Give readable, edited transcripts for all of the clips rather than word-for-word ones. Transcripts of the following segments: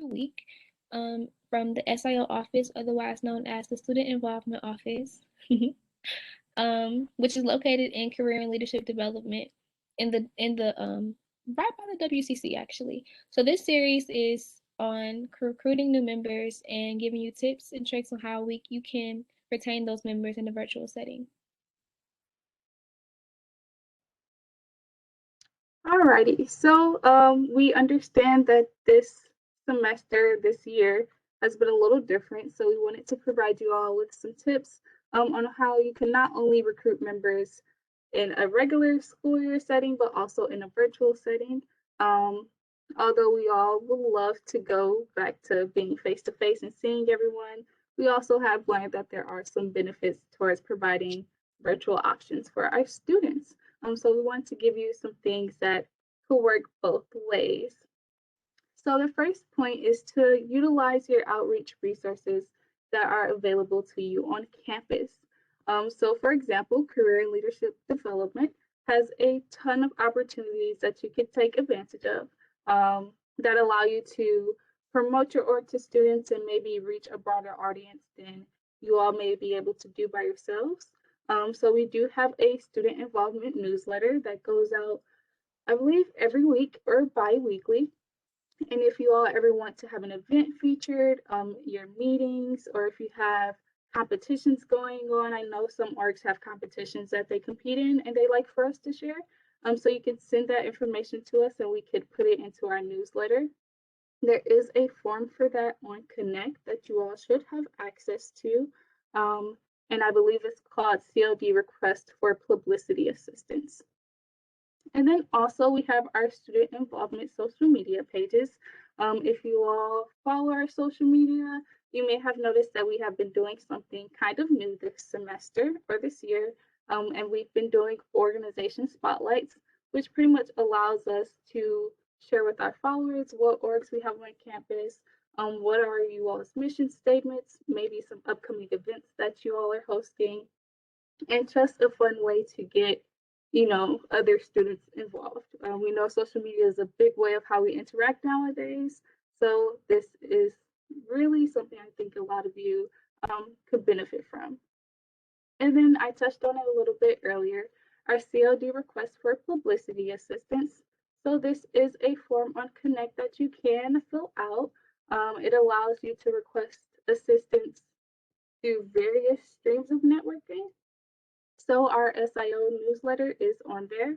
week from the SIO office, otherwise known as the Student Involvement Office, which is located in Career and Leadership Development in the right by the WCC actually. So this series is on recruiting new members and giving you tips and tricks on how you can retain those members in a virtual setting. Alrighty, so we understand that this semester, this year, has been a little different. So we wanted to provide you all with some tips on how you can not only recruit members in a regular school year setting, but also in a virtual setting. Um, Although we all would love to go back to being face to face and seeing everyone, we also have learned that there are some benefits towards providing virtual options for our students. So we want to give you some things that could work both ways. So the first point is to utilize your outreach resources that are available to you on campus. So for example, Career and Leadership Development has a ton of opportunities that you can take advantage of that allow you to promote your org to students and maybe reach a broader audience than you all may be able to do by yourselves. So we do have a student involvement newsletter that goes out, I believe, every week or bi-weekly. And if you all ever want to have an event featured, your meetings, or if you have competitions going on, I know some orgs have competitions that they compete in and they like for us to share. So you can send that information to us and we could put it into our newsletter. There is a form for that on Connect that you all should have access to. Um, and I believe it's called COD Request for Publicity Assistance. And then also we have our student involvement social media pages. If you all follow our social media, you may have noticed that we have been doing something kind of new this semester or this year. And we've been doing organization spotlights, which pretty much allows us to share with our followers what orgs we have on campus, what are you all's mission statements, maybe some upcoming events that you all are hosting, and just a fun way to get other students involved. We know social media is a big way of how we interact nowadays, so this is really something I think a lot of you could benefit from. And then I touched on it a little bit earlier, our COD request for publicity assistance. So this is a form on Connect that you can fill out. It allows you to request assistance through various streams of networking. So our SIO newsletter is on there.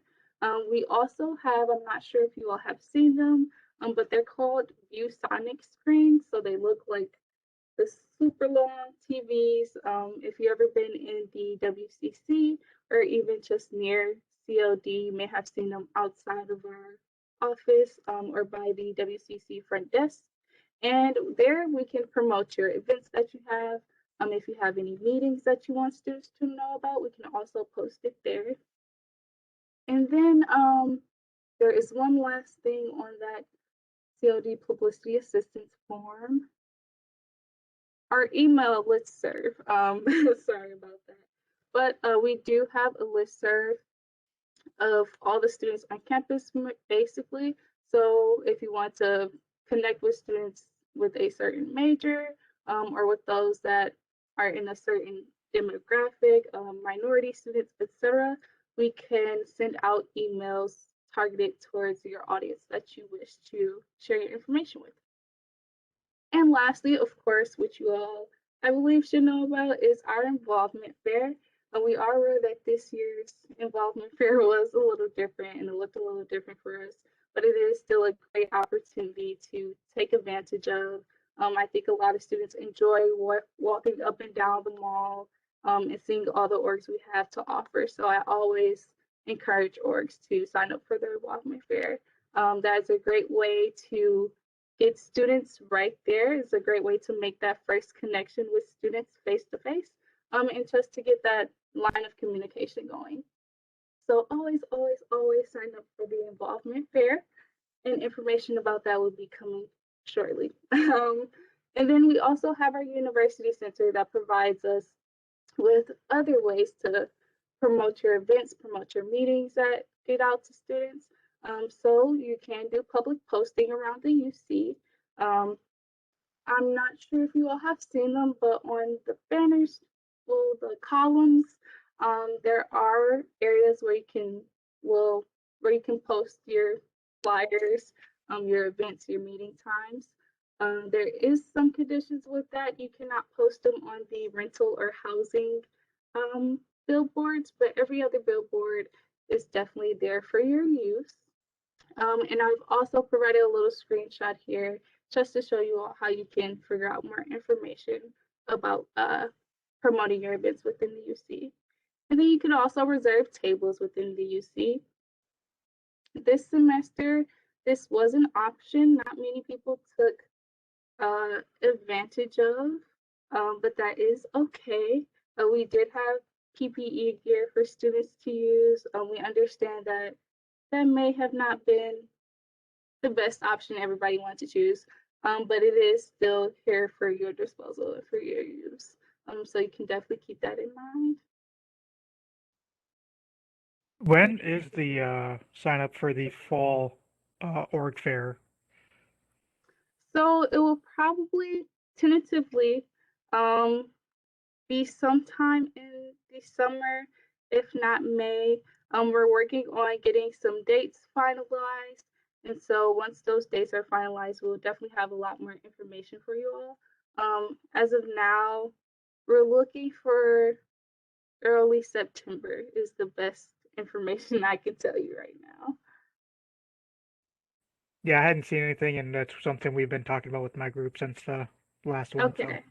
We also have, I'm not sure if you all have seen them, but they're called ViewSonic screens. So they look like the super long TVs. If you've ever been in the WCC or even just near COD, you may have seen them outside of our office or by the WCC front desk. And there we can promote your events that you have. If you have any meetings that you want students to know about, we can also post it there. And then there is one last thing on that COD publicity assistance form. Our email listserv. Sorry about that. But we do have a listserv of all the students on campus, basically. So if you want to connect with students with a certain major or with those that are in a certain demographic, minority students, etc., we can send out emails targeted towards your audience that you wish to share your information with. And lastly, of course, which you all, I believe, should know about is our involvement fair. And we are aware that this year's involvement fair was a little different and it looked a little different for us, but it is still a great opportunity to take advantage of. I think a lot of students enjoy walking up and down the mall and seeing all the orgs we have to offer. So I always encourage orgs to sign up for their involvement fair. That's a great way to get students right there. It's a great way to make that first connection with students face to face, and just to get that line of communication going. So always, always, always sign up for the involvement fair, and information about that will be coming shortly. And then we also have our university center that provides us with other ways to promote your events, promote your meetings that get out to students. So you can do public posting around the UC. I'm not sure if you all have seen them, but on the banners, well, the columns, there are areas where well, where you can post your flyers, your events, your meeting times. There is some conditions with that. You cannot post them on the rental or housing billboards, but every other billboard is definitely there for your use. And I've also provided a little screenshot here just to show you all how you can figure out more information about promoting your events within the UC. And then you can also reserve tables within the UC. This semester, this was an option not many people took advantage of, but that is okay. We did have PPE gear for students to use. We understand that that may have not been the best option everybody wanted to choose, but it is still here for your disposal and for your use. So you can definitely keep that in mind. When is the sign up for the fall org fair? So it will probably tentatively um, be sometime in the summer, if not May. We're working on getting some dates finalized. And so once those dates are finalized, we'll definitely have a lot more information for you all. As of now, we're looking for early September is the best information I can tell you right now. Yeah, I hadn't seen anything, and that's something we've been talking about with my group since the last one. So Okay.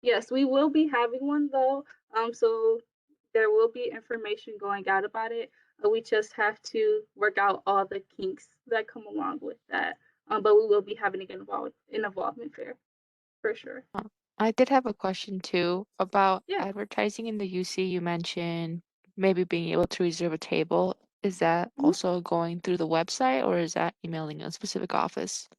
Yes, we will be having one though. So there will be information going out about it. We just have to work out all the kinks that come along with that. But we will be having an involvement fair for sure. Uh, I did have a question too about Yeah. advertising in the UC. You mentioned maybe being able to reserve a table. Is that Mhm. also going through the website or is that emailing a specific office?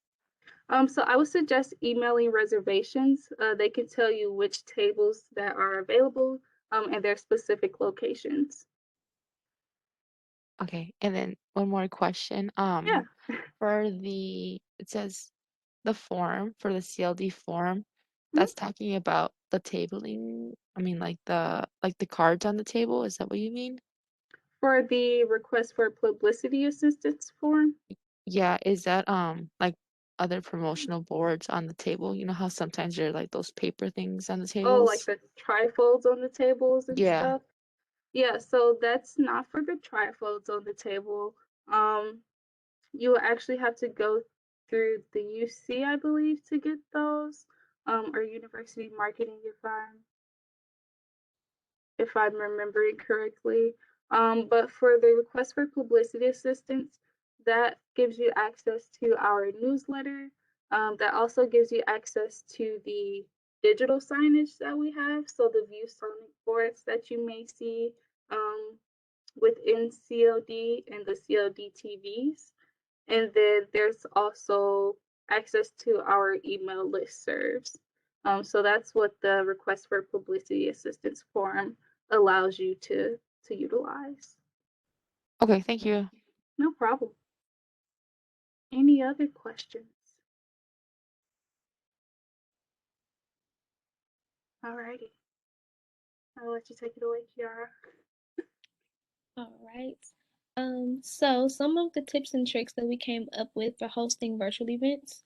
So I would suggest emailing reservations. They can tell you which tables that are available and their specific locations. Okay, and then one more question. Yeah. For it says the form for the CLD form, Mhm. that's talking about the tabling. I mean, like the cards on the table. Is that what you mean? For the request for publicity assistance form. Yeah, is that like other promotional boards on the table? You know how sometimes there are like those paper things on the Oh, like tables? the trifolds on the tables and Yeah. stuff. Yeah, so that's not for the trifolds on the table. Um, you will actually have to go through the UC, I believe, to get those, or university marketing if I'm remembering correctly. But for the request for publicity assistance, that gives you access to our newsletter. That also gives you access to the digital signage that we have. So the view sonic boards that you may see within COD and the COD TVs. And then there's also access to our email listservs. So that's what the request for publicity assistance form allows you to utilize. Okay, thank you. No problem. Any other questions? Alrighty, I'll let you take it away, Kiara. All right. So some of the tips and tricks that we came up with for hosting virtual events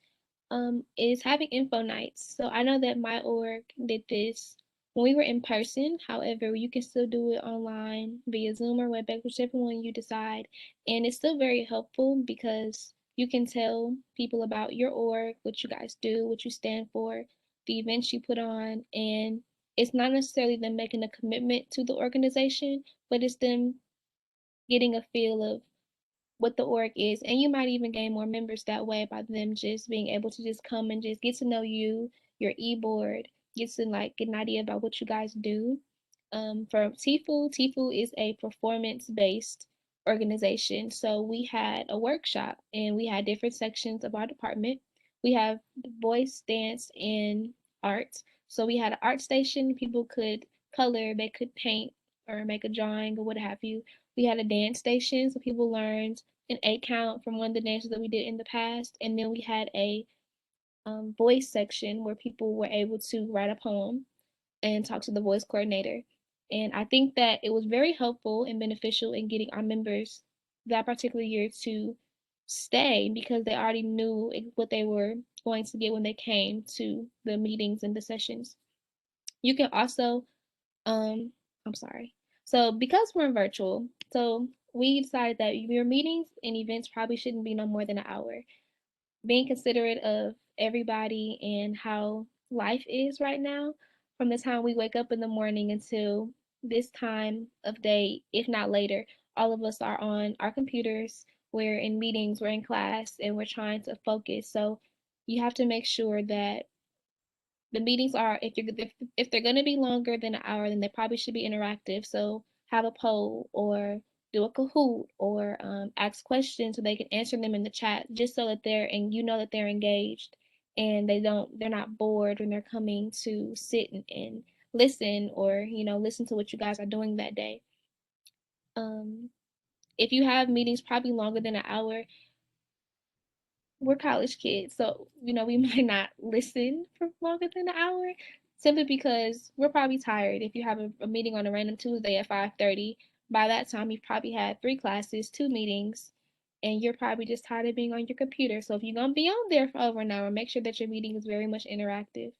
is having info nights. So I know that my org did this when we were in person. However, you can still do it online via Zoom or WebEx, whichever one you decide. And it's still very helpful because you can tell people about your org, what you guys do, what you stand for, the events you put on, and it's not necessarily them making a commitment to the organization, but it's them getting a feel of what the org is. And you might even gain more members that way by them just being able to just come and just get to know you, your e-board, get to like get an idea about what you guys do. For Tifu is a performance-based organization. So we had a workshop and we had different sections of our department. We have voice, dance, and art. So we had an art station. People could color, they could paint or make a drawing or what have you. We had a dance station, so people learned an 8 count from one of the dances that we did in the past. And then we had a voice section where people were able to write a poem and talk to the voice coordinator. And I think that it was very helpful and beneficial in getting our members that particular year to stay because they already knew what they were going to get when they came to the meetings and the sessions. You can also, I'm sorry. So because we're virtual, so we decided that your meetings and events probably shouldn't be no more than an hour. Being considerate of everybody and how life is right now, from the time we wake up in the morning until this time of day, if not later, all of us are on our computers, we're in meetings, we're in class, and we're trying to focus. So you have to make sure that the meetings are, if they're going to be longer than an hour, then they probably should be interactive. So have a poll or do a Kahoot or ask questions so they can answer them in the chat, just so that that they're engaged and they're not bored when they're coming to sit and listen or listen to what you guys are doing that day. If you have meetings probably longer than an hour, we're college kids, so we might not listen for longer than an hour, simply because we're probably tired. If you have a meeting on a random Tuesday at 5:30, by that time you've probably had 3 classes, 2 meetings, and you're probably just tired of being on your computer. So if you're gonna be on there for over an hour, make sure that your meeting is very much interactive.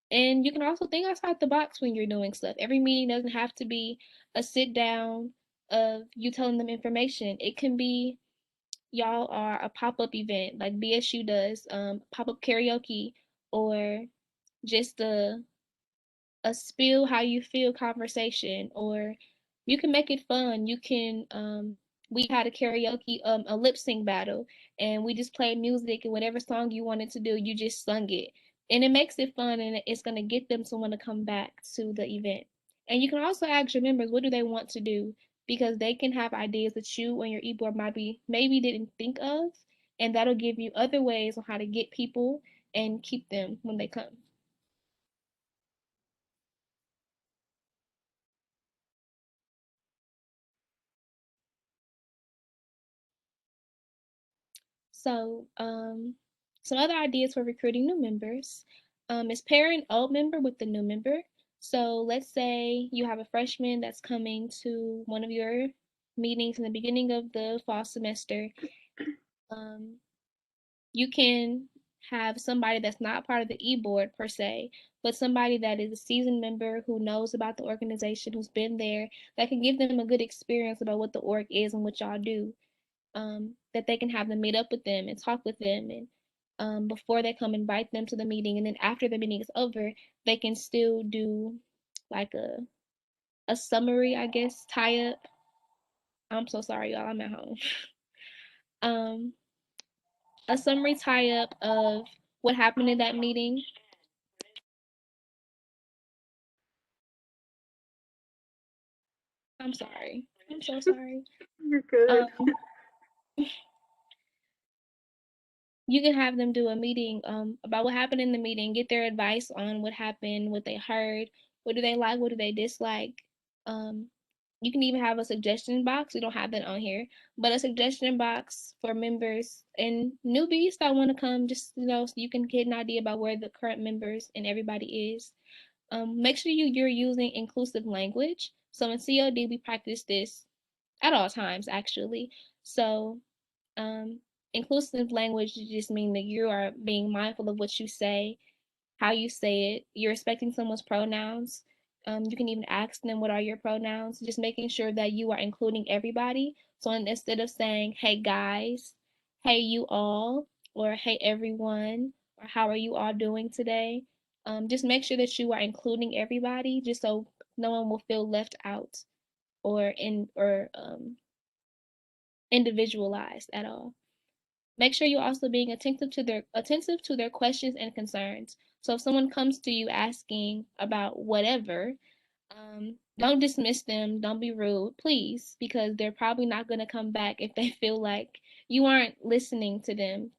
And you can also think outside the box when you're doing stuff. Every meeting doesn't have to be a sit down of you telling them information. It can be y'all are a pop-up event like BSU does, pop-up karaoke, or just a spill how you feel conversation, or you can make it fun. You can we had a karaoke a lip sync battle, and we just played music, and whatever song you wanted to do, you just sung it. And it makes it fun, and it's going to get them to want to come back to the event. And you can also ask your members what do they want to do, because they can have ideas that you on your e-board maybe didn't think of, and that'll give you other ways on how to get people and keep them when they come. So, some other ideas for recruiting new members is pair an old member with the new member. So, let's say you have a freshman that's coming to one of your meetings in the beginning of the fall semester. Um, you can have somebody that's not part of the e-board per se, but somebody that is a seasoned member who knows about the organization, who's been there, that can give them a good experience about what the org is and what y'all do. That they can have them meet up with them and talk with them, and before they come invite them to the meeting, and then after the meeting is over, they can still do like a summary, I guess, tie up. I'm so sorry, y'all. I'm at home. um, a summary tie up of what happened in that meeting. I'm sorry. I'm so sorry. You're good. You can have them do a meeting about what happened in the meeting, get their advice on what happened, what they heard, what do they like, what do they dislike. Um, you can even have a suggestion box. We don't have that on here, but a suggestion box for members and newbies that want to come, just so you can get an idea about where the current members and everybody is. Make sure you're using inclusive language. So in COD, we practice this at all times, actually. So um, inclusive language just means that you are being mindful of what you say, how you say it. You're respecting someone's pronouns. You can even ask them what are your pronouns, just making sure that you are including everybody. So instead of saying, hey guys, hey you all, or hey everyone, or how are you all doing today, just make sure that you are including everybody, just so no one will feel left out or individualized at all. Make sure you're also being attentive to their questions and concerns. So if someone comes to you asking about whatever, don't dismiss them. Don't be rude, please, because they're probably not going to come back if they feel like you aren't listening to them.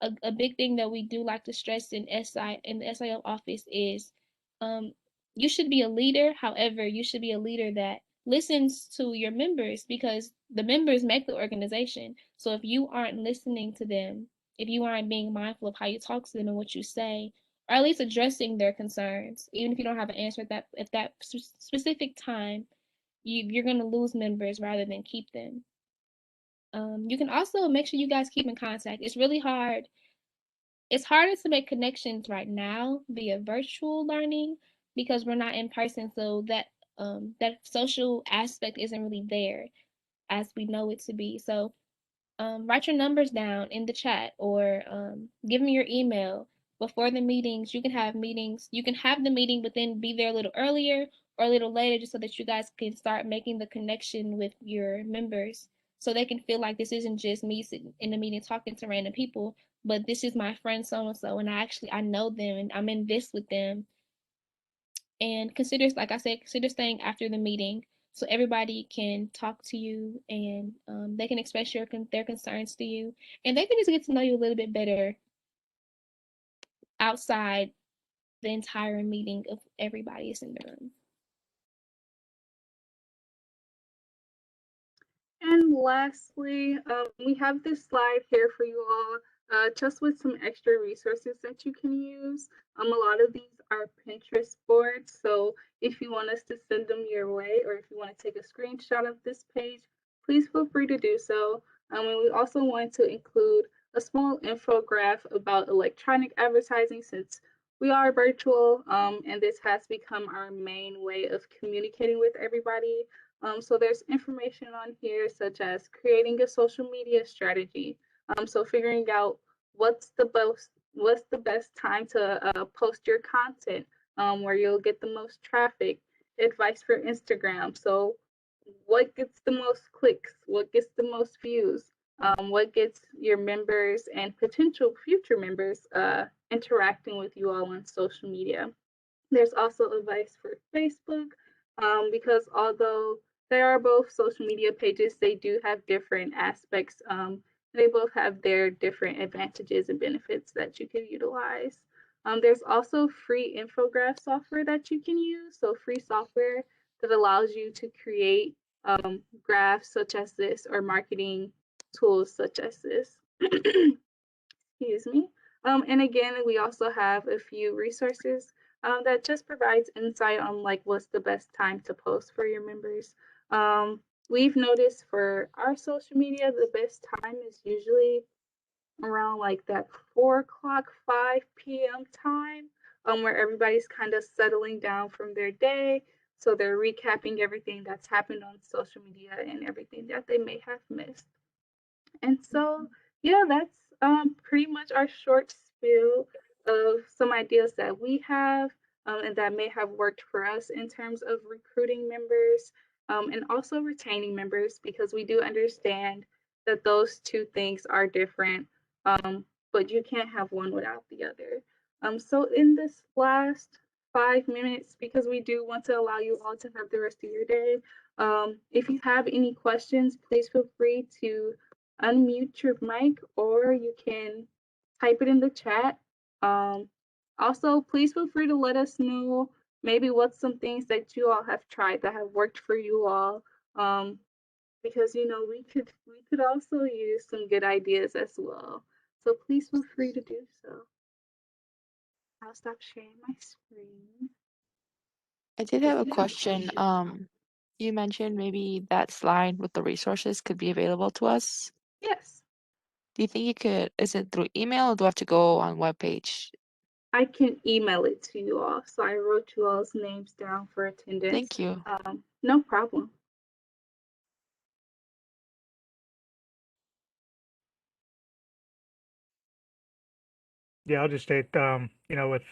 A big thing that we do like to stress in the SIL office is you should be a leader. However, you should be a leader that listens to your members, because the members make the organization. So if you aren't listening to them, if you aren't being mindful of how you talk to them and what you say, or at least addressing their concerns, even if you don't have an answer at that specific time, you're going to lose members rather than keep them. You can also make sure you guys keep in contact. It's really hard. It's harder to make connections right now via virtual learning because we're not in person, so that social aspect isn't really there as we know it to be. So write your numbers down in the chat, or give me your email before the meetings. You can have meetings. You can have the meeting, but then be there a little earlier or a little later, just so that you guys can start making the connection with your members, so they can feel like this isn't just me sitting in the meeting talking to random people, but this is my friend so and so, and I know them, and I'm in this with them. And consider, like I said, consider staying after the meeting so everybody can talk to you, and they can express their concerns to you, and they can just get to know you a little bit better outside the entire meeting of everybody is in the room. And lastly, we have this slide here for you all, just with some extra resources that you can use. A lot of these are Pinterest boards, so if you want us to send them your way, or if you want to take a screenshot of this page, please feel free to do so. And we also want to include a small infographic about electronic advertising, since we are virtual, and this has become our main way of communicating with everybody. So there's information on here such as creating a social media strategy. So figuring out what's the best time to post your content, where you'll get the most traffic. Advice for Instagram. So what gets the most clicks? What gets the most views? What gets your members and potential future members interacting with you all on social media? There's also advice for Facebook, because although they are both social media pages, they do have different aspects. They both have their different advantages and benefits that you can utilize. There's also free infograph software that you can use. So free software that allows you to create graphs such as this, or marketing tools such as this. Excuse me. And again, we also have a few resources that just provides insight on like what's the best time to post for your members. We've noticed for our social media, the best time is usually around like that 4 o'clock, 5 p.m. time, where everybody's kind of settling down from their day. So they're recapping everything that's happened on social media and everything that they may have missed. And so, yeah, that's pretty much our short spiel of some ideas that we have, and that may have worked for us in terms of recruiting members, and also retaining members, because we do understand that those two things are different, but you can't have one without the other. So in this last 5 minutes, because we do want to allow you all to have the rest of your day, if you have any questions, please feel free to unmute your mic, or you can type it in the chat. Also, please feel free to let us know maybe what's some things that you all have tried that have worked for you all. Because we could also use some good ideas as well. So please feel free to do so. I'll stop sharing my screen. I did have a question. You mentioned maybe that slide with the resources could be available to us. Yes, Do you think you could, is it through email, or do I have to go on webpage? I can email it to you all. So I wrote you all's names down for attendance. Thank you. No problem. Yeah, I'll just state, with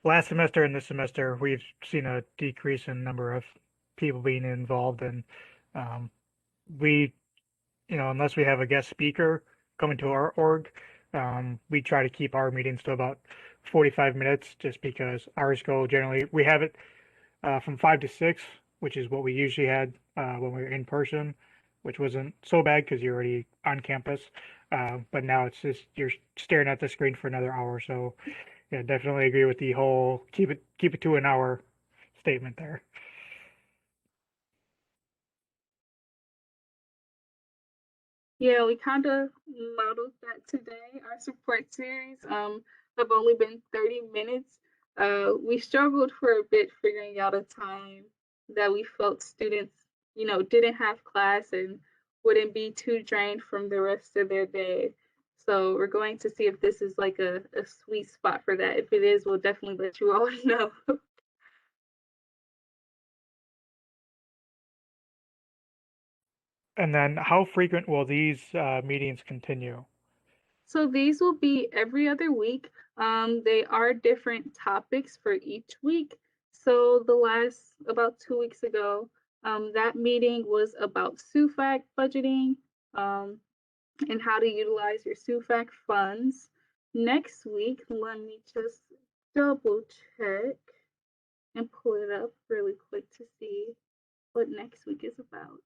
last semester and this semester, we've seen a decrease in number of people being involved, and um, we, unless we have a guest speaker coming to our org, we try to keep our meetings to about 45 minutes, just because ours go generally, we have it from 5 to 6, which is what we usually had when we were in person, which wasn't so bad because you're already on campus. But now it's just you're staring at the screen for another hour. So yeah, definitely agree with the whole keep it to an hour statement there. Yeah, we kind of modeled that today. Our support series have only been 30 minutes. We struggled for a bit figuring out a time that we felt students, didn't have class and wouldn't be too drained from the rest of their day. So we're going to see if this is like a sweet spot for that. If it is, we'll definitely let you all know. And then how frequent will these meetings continue? So these will be every other week. They are different topics for each week. So the last, about 2 weeks ago, that meeting was about SUFAC budgeting and how to utilize your SUFAC funds. Next week, let me just double check and pull it up really quick to see what next week is about.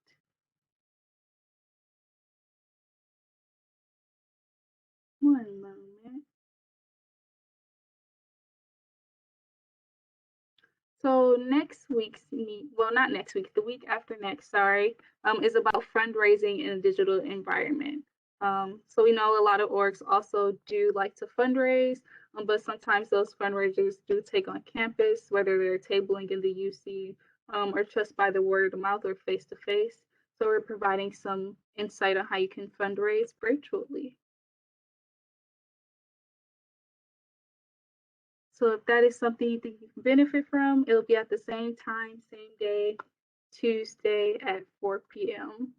One moment. So next week's well, not next week, the week after next, sorry, is about fundraising in a digital environment. So we know a lot of orgs also do like to fundraise, but sometimes those fundraisers do take on campus, whether they're tabling in the UC or just by the word of mouth or face to face. So we're providing some insight on how you can fundraise virtually. So if that is something you think you can benefit from, it'll be at the same time, same day, Tuesday at 4 p.m.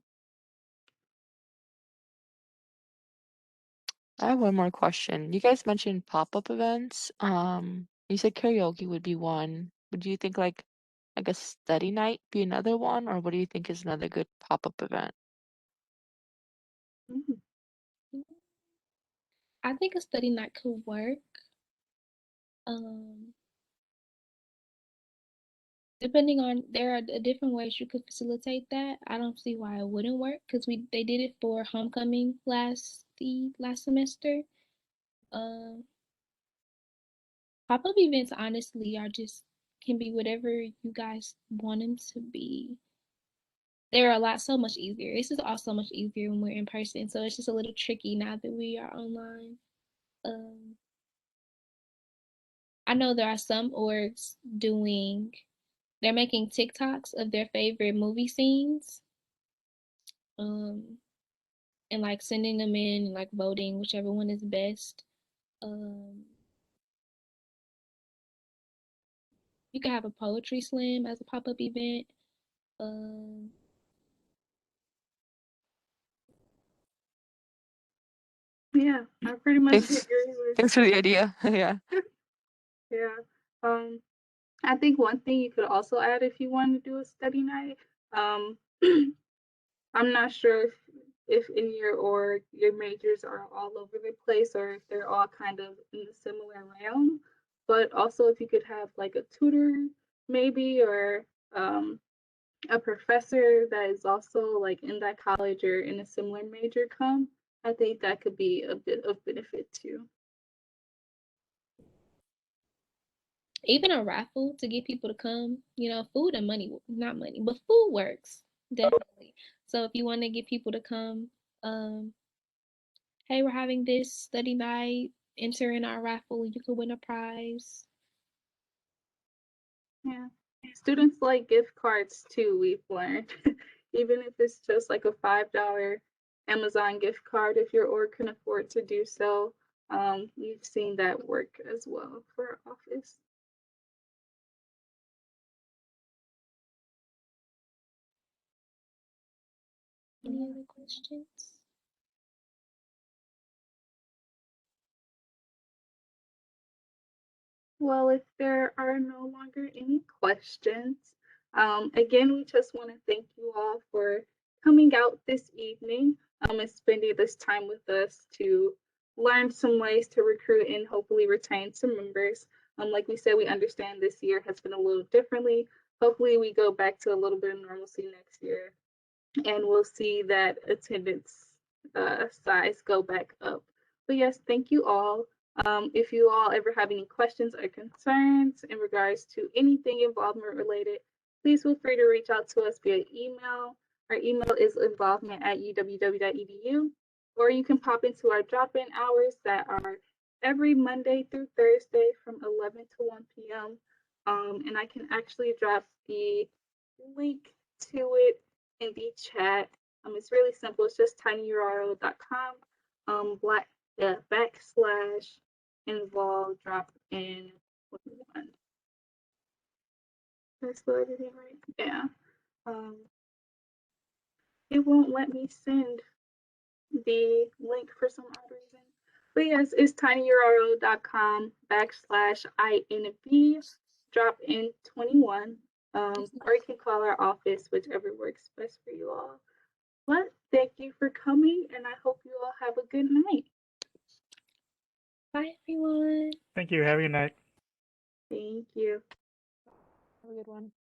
I have one more question. You guys mentioned pop-up events. You said karaoke would be one. Would you think like a study night be another one, or what do you think is another good pop-up event? Mm. I think a study night could work. Um, Depending on there are different ways you could facilitate that. I don't see why it wouldn't work because they did it for homecoming the last semester. Um, Pop-up events honestly are just can be whatever you guys want them to be. They're a lot so much easier. This is all so much easier when we're in person, so it's just a little tricky now that we are online. Um, I know there are some orgs they're making TikToks of their favorite movie scenes. Um, and like sending them in and like voting whichever one is best. Um, you could have a poetry slam as a pop-up event. Um, Yeah, I pretty much Thanks, agree thanks for the idea. Yeah. with. Yeah. Um, I think one thing you could also add if you want to do a study night. Um, I'm not sure if in your org your majors are all over the place or if they're all kind of in the similar realm. But also if you could have like a tutor maybe or a professor that is also like in that college or in a similar major come, I think that could be a bit of benefit too. Even a raffle to get people to come. Food and money, not money, but food works definitely. So if you want to get people to come, um, hey, we're having this study night. Enter in our raffle. You could win a prize. Yeah. Students like gift cards too, we've learned. Even if it's just like a $5 Amazon gift card, if your org can afford to do so, we've seen that work as well for our office. Any other questions? Well, if there are no longer any questions, again, we just want to thank you all for coming out this evening and spending this time with us to learn some ways to recruit and hopefully retain some members. Like we said, we understand this year has been a little differently. Hopefully, we go back to a little bit of normalcy next year and we'll see that attendance size go back up. But yes, thank you all. If you all ever have any questions or concerns in regards to anything involvement related, please feel free to reach out to us via email. Our email is involvement@uww.edu, or you can pop into our drop-in hours that are every Monday through Thursday from 11 to 1 p.m. And I can actually drop the link to it in the chat. It's really simple. It's just tinyurl.com / involve drop in 1. Did I spell everything right? Yeah. It won't let me send the link for some odd reason. But yes, it's tinyurl.com / INV drop in 21. Or you can call our office, whichever works best for you all. But thank you for coming, and I hope you all have a good night. Bye, everyone. Thank you. Have a good night. Thank you. Have a good one.